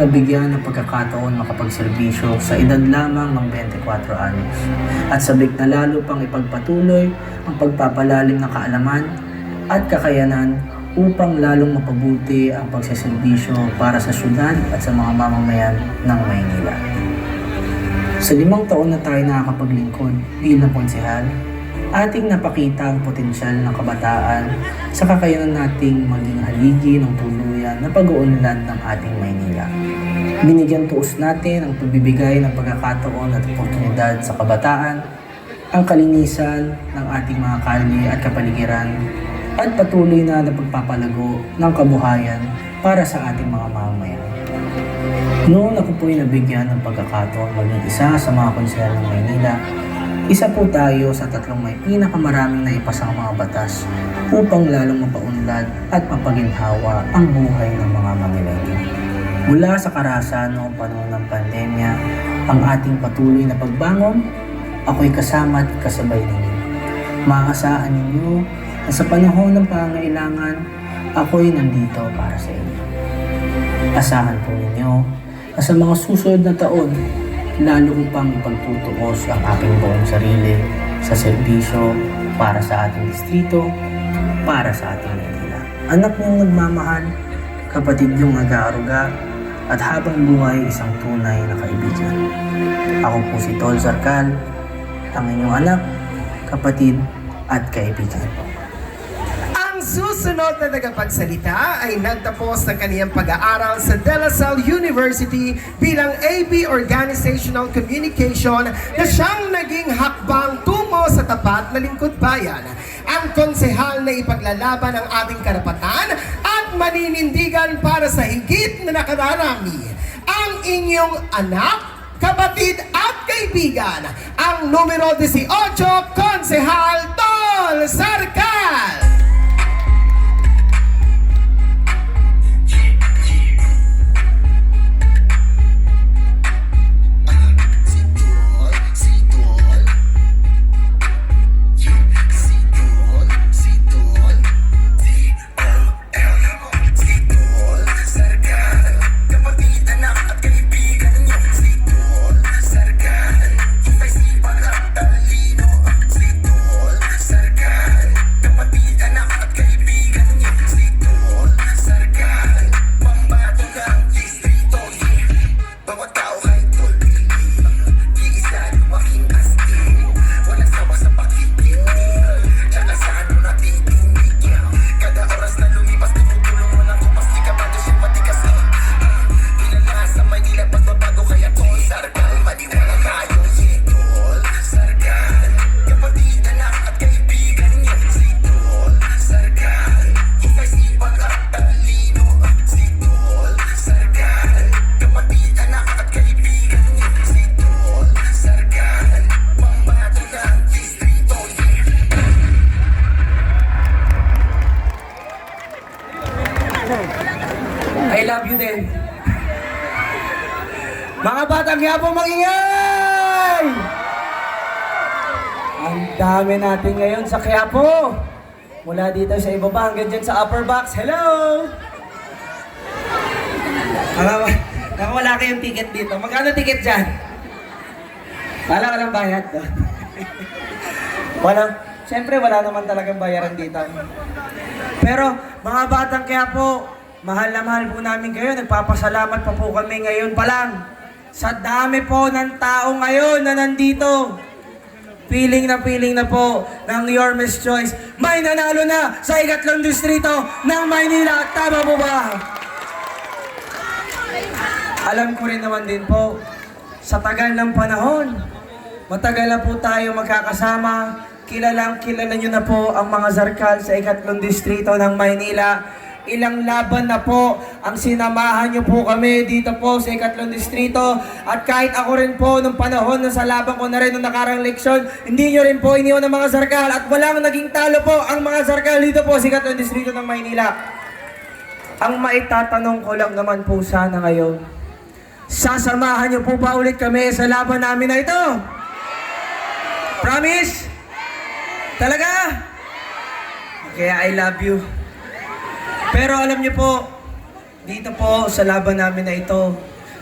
nabigyan ng pagkakataon makapagserbisyo sa edad lamang ng 24 anyos at sabik na lalo pang ipagpatuloy ang pagpapalalim ng kaalaman at kakayanan upang lalong mapabuti ang pagseserbisyo para sa syudad at sa mga mamamayan ng Maynila. Sa 5 taon na tayo nakakapaglingkod bilang konsehal, ating napakita ang potensyal ng kabataan sa kakayanan nating maging haligi ng tuluyan na pag-uunlad ng ating Maynila. Binigyan tuos natin ang pagbibigay ng pagkakataon at oportunidad sa kabataan, ang kalinisan ng ating mga kalye at kapaligiran, at patuloy na pagpapalago ng kabuhayan para sa ating mga mamamayan. Noon ako po'y nabigyan ng pagkakataon maging isa sa mga konsehal ng Maynila, isa po tayo sa 3 may pinakamaraming naipasang mga batas upang lalong mapaunlad at mapaginhawa ang buhay ng mga Manileño. Mula sa karahasan noong panahon ng pandemya, ang ating patuloy na pagbangon, ako'y kasama at kasabay ninyo. Maasahan ninyo na sa panahon ng pangangailangan, ako'y nandito para sa inyo. Asahan po ninyo na sa mga susunod na taon, lalo pang ipagtutuos ang aking buong sarili sa serbisyo para sa ating distrito, para sa ating Maynila. Anak niyong nagmamahal, kapatid niyong nag-aaruga, at habang buhay isang tunay na kaibigan. Ako po si Tol Zarcal, ang inyong anak, kapatid, at kaibigan. Ang susunod na tagapagsalita ay nagtapos ng kaniyang pag-aaral sa De La Salle University bilang AB Organizational Communication na siyang naging hakbang tungo sa tapat na lingkod bayan. Ang konsehal na ipaglalaban ang ating karapatan at maninindigan para sa higit na nakararami. Ang inyong anak, kapatid at kaibigan, ang numero 18, Konsehal Tol Zarcal! I love you din. Mga batang Quiapo, magingay! Ang dami natin ngayon sa Quiapo. Mula dito sa ibaba hanggang dyan sa upper box. Hello! Wala kayong ticket dito. Magkano ticket dyan? Wala ka lang bayad. Siyempre wala naman talagang bayaran dito. Pero mga batang Quiapo, mahal na mahal po namin kayo. Nagpapasalamat pa po kami ngayon pa lang. Sa dami po ng tao ngayon na nandito. Feeling na po ng Your Miss Choice. May nanalo na sa 3 distrito ng Maynila. Tama po ba? Alam ko rin naman din po, sa tagal ng panahon, matagal na po tayo magkakasama. Kilala nyo na po ang mga Zarcal sa 3 distrito ng Maynila. Ilang laban na po ang sinamahan nyo po kami dito po sa 3 distrito. At kahit ako rin po nung panahon na sa laban ko na rin nung nakarang leksyon, hindi nyo rin po iniwan ng mga Zarcal. At walang naging talo po ang mga Zarcal dito po sa 3 distrito ng Maynila. Ang maitatanong ko lang naman po sana ngayon, sasamahan nyo po ba ulit kami sa laban namin na ito? Promise? Talaga? Kaya I love you. Pero alam niyo po, dito po sa laban namin na ito,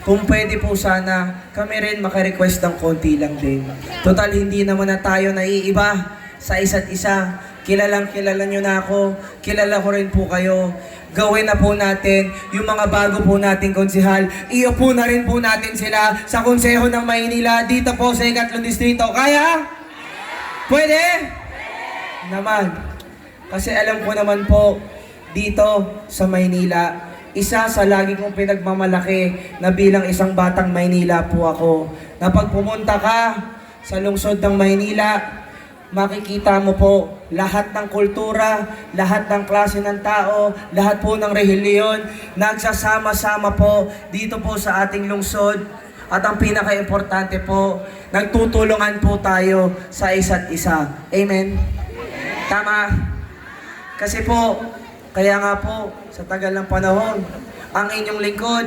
kung pwede po sana, kami rin makarequest ng konti lang din. Total, hindi naman na tayo naiiba sa isa't isa. Kilalang kilala nyo na ako, kilala ko rin po kayo. Gawin na po natin yung mga bago po nating konsehal. Iupo na rin po natin sila sa Konseho ng Maynila dito po sa Ikatlong Distrito. Kaya? Pwede? Naman. Kasi alam ko naman po, dito sa Maynila, isa sa lagi kong pinagmamalaki na bilang isang batang Maynila po ako. Na pag pumunta ka sa lungsod ng Maynila, makikita mo po lahat ng kultura, lahat ng klase ng tao, lahat po ng relihiyon, nagsasama-sama po dito po sa ating lungsod. At ang pinaka-importante po, nagtutulungan po tayo sa isa't isa. Amen? Tama? Kasi po, kaya nga po, sa tagal ng panahon, ang inyong lingkod,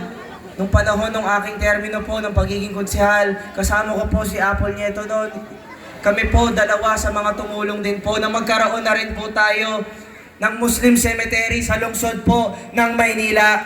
nung panahon ng aking termino po ng pagiging konsehal, kasama ko po si Apple Nieto noon. Kami po, dalawa sa mga tumulong din po na magkaroon na rin po tayo ng Muslim Cemetery sa lungsod po ng Maynila.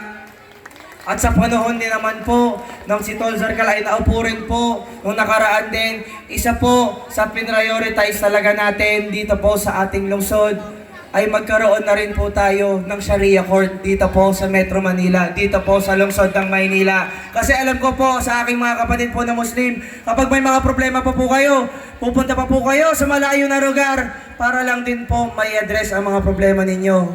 At sa panahon din naman po, nang si Tol Zarcal ay naupo rin po, nung nakaraan din, isa po sa pinrioritize talaga natin dito po sa ating lungsod, ay magkaroon na rin po tayo ng Sharia Court dito po sa Metro Manila, dito po sa lungsod ng Maynila. Kasi alam ko po sa aking mga kapatid po na Muslim, kapag may mga problema pa po kayo, pupunta pa po kayo sa malayo na lugar para lang din po may address ang mga problema ninyo.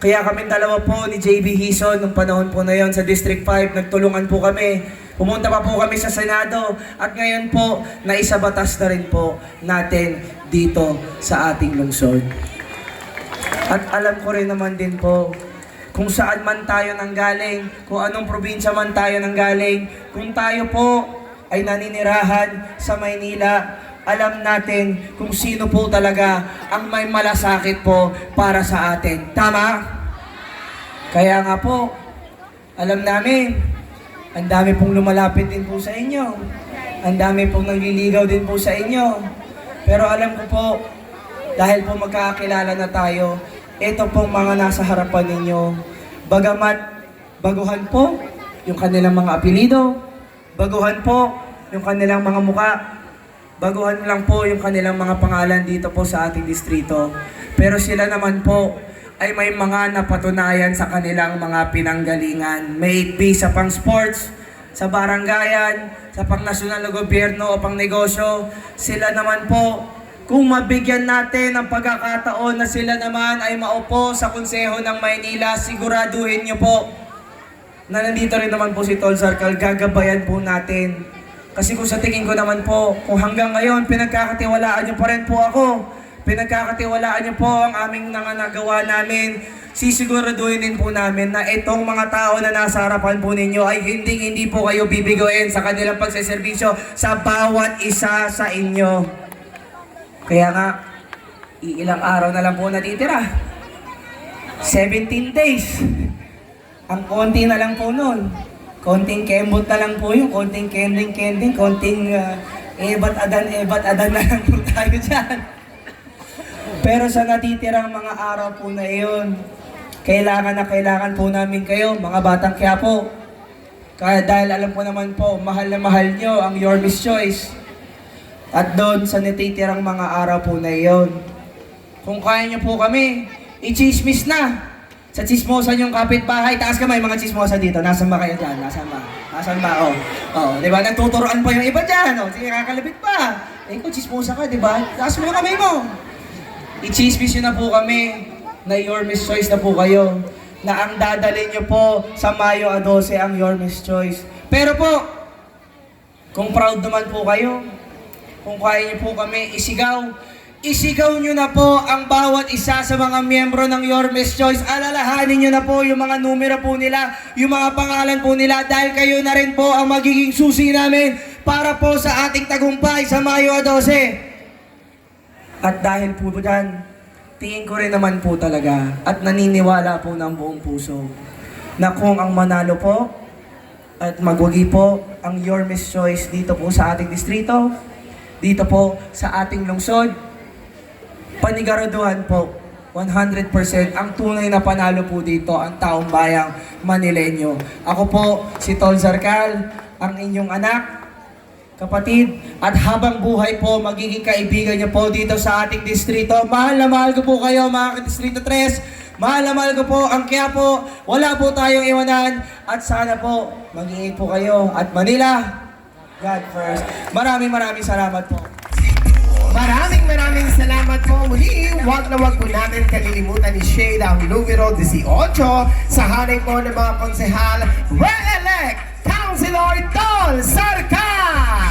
Kaya kami dalawa po ni JB Hison nung panahon po na yon sa District 5, nagtulungan po kami. Pumunta pa po kami sa Senado at ngayon po naisabatas na rin po natin dito sa ating lungsod. At alam ko rin naman din po, kung saan man tayo nanggaling, kung anong probinsya man tayo nanggaling, kung tayo po ay naninirahan sa Maynila, alam natin kung sino po talaga ang may malasakit po para sa atin. Tama? Kaya nga po, alam namin, ang dami pong lumalapit din po sa inyo. Ang dami pong nagliligaw din po sa inyo. Pero alam ko po, dahil po magkakakilala na tayo, ito pong mga nasa harapan ninyo, bagamat baguhan po yung kanilang mga apelido, baguhan po yung kanilang mga muka, baguhan lang po yung kanilang mga pangalan dito po sa ating distrito. Pero sila naman po ay may mga napatunayan sa kanilang mga pinanggalingan. May it be sa pang sports, sa barangayan, sa pang nasyonal na gobyerno o pang negosyo, sila naman po, kung mabigyan natin ng pagkakataon na sila naman ay maupo sa Konseho ng Maynila, siguraduhin nyo po na nandito rin naman po si Tol Zarcal, gagabayan po natin. Kasi kung sa tingin ko naman po, kung hanggang ngayon pinagkakatiwalaan nyo pa rin po ako, pinagkakatiwalaan nyo po ang aming nagawa namin, sisiguraduhin din po namin na itong mga tao na nasa harapan po ninyo ay hindi po kayo bibigoyin sa kanilang pagseserbisyo sa bawat isa sa inyo. Kaya nga, ilang araw na lang po natitira. 17 days. Ang konti na lang po nun. Konting kembot na lang po yun. Konting kending, konting ebat-adan na lang po tayo dyan. Pero sa natitirang mga araw po na iyon, kailangan po namin kayo, mga batang Quiapo. Kaya dahil alam ko naman po, mahal na mahal nyo ang Your Miss Choice. At doon sa natitirang mga araw po na iyon, kung kaya nyo po kami, i-chismis na. Sa chismosa yung kapitbahay, taas kamay mga chismosa dito. Nasaan ba kayo dyan? Nasaan ba? Nasaan ba? Oh, di ba? Nagtuturoan pa yung iba dyan. Oh, sige, kakalabit pa. Eh, kung chismosa ka, di ba? Taas mo yung kamay mo. I-chismis nyo na po kami na Your Miss Choice na po kayo. Na ang dadalhin nyo po sa Mayo 12 ang Your Miss Choice. Pero po, kung proud naman po kayo, kung kaya niyo po kami isigaw nyo na po ang bawat isa sa mga miyembro ng Your Miss Choice. Alalahanin nyo na po yung mga numero po nila, yung mga pangalan po nila, dahil kayo na rin po ang magiging susi namin para po sa ating tagumpay sa Mayo 12. At dahil po dyan, tingin ko rin naman po talaga at naniniwala po ng buong puso na kung ang manalo po at magwagi po ang Your Miss Choice dito po sa ating distrito, dito po sa ating lungsod, paniguraduhan po, 100% ang tunay na panalo po dito ang taong bayang Manileño. Ako po, si Tol Zarcal, ang inyong anak, kapatid, at habang buhay po, magiging kaibigan niyo po dito sa ating distrito. Mahal na mahal ko po kayo mga Distrito 3. Mahal na mahal ko po ang Quiapo. Wala po tayong iwanan. At sana po, mag-iingat po kayo. At Manila, God first. Maraming salamat po. Maraming salamat po muli. Huwag na huwag po natin kalilimutan ni Shade ang numero 18 sa hanay po ng mga konsehal. Re-elect Councilor Dol Sarkar!